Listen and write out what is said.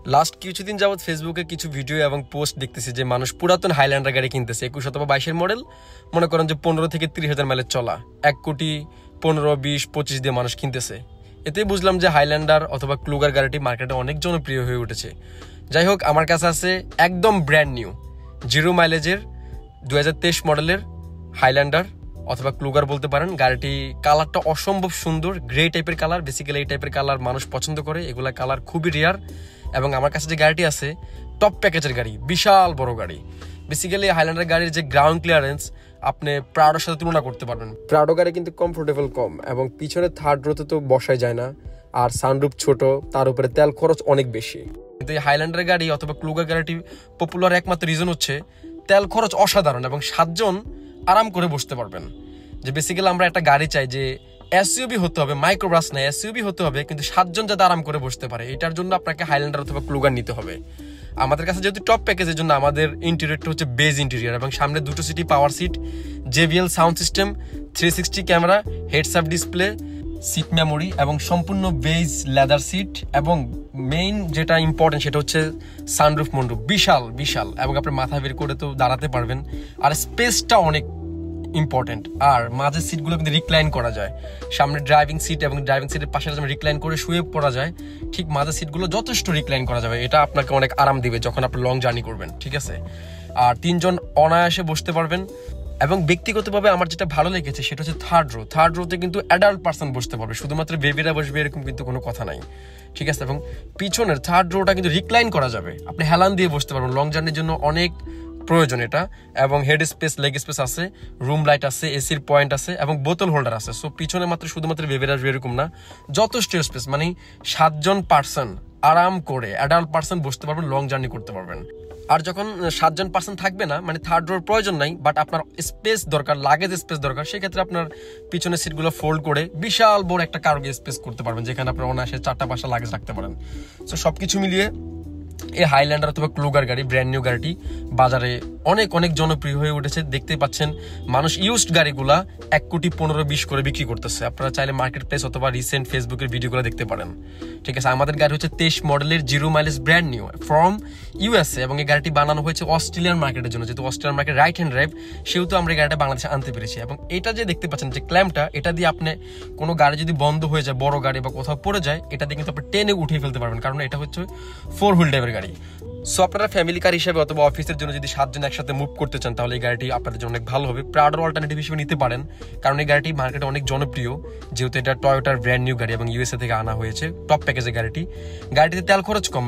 Last কিছুদিন যাবত ফেসবুকে কিছু ভিডিও এবং পোস্ট দেখতেছি যে মানুষ পুরাতন হাইল্যান্ডার গাড়ি কিনতেছে 21 অথবা 22 মডেল, মনে করেন যে 15 থেকে 30,000 মাইলের চলা, 1 কোটি 15, 20, 25 দিয়ে মানুষ কিনতেছে। এতেই বুঝলাম যে হাইল্যান্ডার অথবা ক্লুগার গাড়িটি মার্কেটে অনেক জনপ্রিয় হয়ে উঠেছে। যাই হোক, আমার কাছে আছে একদম ব্র্যান্ড নিউ 0 মাইলেজের 2023 মডেলের হাইল্যান্ডার অথবা ক্লুগার বলতে পারেন। গাড়িটি কালারটা অসম্ভব সুন্দর, গ্রে টাইপের কালার। বেসিক্যালি এই টাইপের কালার মানুষ পছন্দ করে, এগুলা কালার খুবই রেয়ার। এবং আমার কাছে যে গাড়িটি আছে টপ প্যাকেজের গাড়ি, বিশাল বড় গাড়ি। বেসিক্যালি হাইল্যান্ডার গাড়ির যে গ্রাউন্ড ক্লিয়ারেন্স আপনি প্রাডোর সাথে তুলনা করতে পারবেন। প্রাডো গাড়ি কিন্তু কমফোর্টেবল কম, এবং পিছনে থার্ড রোতে তো বসাই যায় না, আর সানরুফ ছোট, তার উপরে তেল খরচ অনেক বেশি। কিন্তু এই হাইল্যান্ডার গাড়ি অথবা ক্লুগার গাড়িটি পপুলার একমাত্র রিজন হচ্ছে তেল খরচ অসাধারণ, এবং 7 জন আরাম করে বসতে পারবেন। যে বেসিক্যালি আমরা একটা গাড়ি চাই যে এসইউভি হতে হবে, মাইক্রোবাস না, এসইউভি হতে হবে, কিন্তু 7 জন যাতে আরাম করে বসতে পারে। এটার জন্য আপনাকে হাইল্যান্ডার অথবা ক্লুগার নিতে হবে। আমাদের কাছে যেহেতু টপ প্যাকেজের জন্য আমাদের ইন্টেরিয়রটা হচ্ছে বেজ ইন্টেরিয়র, এবং সামনে 2 সিটি power seat, JBL sound system, 360 camera, heads up display, seat memory, এবং সম্পূর্ণ বেজ লেদার সিট, এবং মেইন যেটা ইম্পর্টেন্ট সেটা হচ্ছে সানরুফ মন্ডপ, বিশাল বিশাল, এবং আপনি মাথা বের করে তো দাঁড়াতে পারবেন। আর স্পেসটা অনেক ইম্পর্টেন্ট। আর মাঝের সিটগুলো কিন্তু রিক্লাইন করা যায়। সামনে ড্রাইভিং সিট এবং ড্রাইভিং সিটের পাশে যেমন রিক্লাইন করে শুয়ে পড়া যায়, ঠিক মাঝের সিটগুলো যথেষ্ট রিক্লাইন করা যাবে। এটা আপনাকে অনেক আরাম দিবে যখন আপনি লং জার্নি করবেন, ঠিক আছে। আর 3 জন অনায়াসে বসতে পারবেন। এবং ব্যক্তিগতভাবে আমার যেটা ভালো লেগেছে সেটা হচ্ছে থার্ড রোতে কিন্তু অ্যাডাল্ট পার্সন বসতে পারবে, শুধুমাত্র বেবিরা বসবে এরকম কিন্তু কোনো কথা নাই, ঠিক আছে। এবং পিছনের থার্ড রোটা কিন্তু রিক্লাইন করা যাবে, আপনি হেলান দিয়ে বসতে পারবেন। লং জার্নির জন্য অনেক প্রয়োজন এটা। এবং হেড স্পেস, লেগ স্পেস আছে, রুম লাইট আছে, এসির পয়েন্ট আছে, এবং বোতল হোল্ডার আছে। সো পিছনে শুধুমাত্র বেবিরা আসবে এরকম না, যথেষ্ট স্পেস। মানে 7 জন পার্সন আরাম করে, অ্যাডাল্ট পার্সন বসতে পারবেন, লং জার্নি করতে পারবেন। আর যখন 7 জন পার্সন থাকবে না, মানে থার্ড রোর প্রয়োজন নাই, বাট আপনার স্পেস দরকার, লাগেজ স্পেস দরকার, সেক্ষেত্রে আপনার পিছনের সিটগুলো ফোল্ড করে বিশাল বড় একটা কার্গো স্পেস করতে পারবেন, যেখানে আপনার অনায়াসে 4টা-5টা লাগেজ রাখতে পারেন। সো সবকিছু মিলিয়ে এই হাইল্যান্ডার অথবা ক্লুগার গাড়ি, ব্র্যান্ড নিউ গাড়িটি বাজারে অনেক অনেক জনপ্রিয় হয়ে উঠেছে। দেখতেই পাচ্ছেন মানুষ ইউজড গাড়িগুলা 1 কোটি 15, 20 করে বিক্রি করতেছে। আপনারা চাইলে মার্কেট প্লেস অথবা রিসেন্ট ফেসবুকের ভিডিওগুলো দেখতে পারেন, ঠিক আছে। আমাদের গাড়ি হচ্ছে 23 মডেলের 0 mileage brand new from USA, এবং এই গাড়িটি বানানো হয়েছে অস্ট্রেলিয়ান মার্কেটের জন্য। যেহেতু Australian market right hand drive, সেহেতু আমরা এই গাড়িটা বাংলাদেশে আনতে পেরেছি। এবং এটা যে দেখতে পাচ্ছেন যে ক্ল্যাম্পটা, এটা দিয়ে আপনি কোনো গাড়ি যদি বন্ধ হয়ে যায়, বড় গাড়ি বা কোথাও পড়ে যায়, এটা দিয়ে কিন্তু আপনি টেনে উঠিয়ে ফেলতে পারবেন, কারণ এটা হচ্ছে 4 হুইল ড্রাইভের গাড়ি। সো আপনারা ফ্যামিলি কার হিসেবে অথবা অফিসের জন্য যদি 7 জন একসাথে মুভ করতে চান, তাহলে এই গাড়িটি আপনাদের জন্য অনেক ভালো হবে। প্রাডোর অল্টারনেটিভ হিসেবে নিতে পারেন, কারণ এই গাড়িটি মার্কেটে অনেক জনপ্রিয়, যেহেতু এটা টয়োটার ব্র্যান্ড নিউ গাড়ি এবং USA থেকে আনা হয়েছে টপ প্যাকেজের গাড়িটিতে তেল খরচ কম।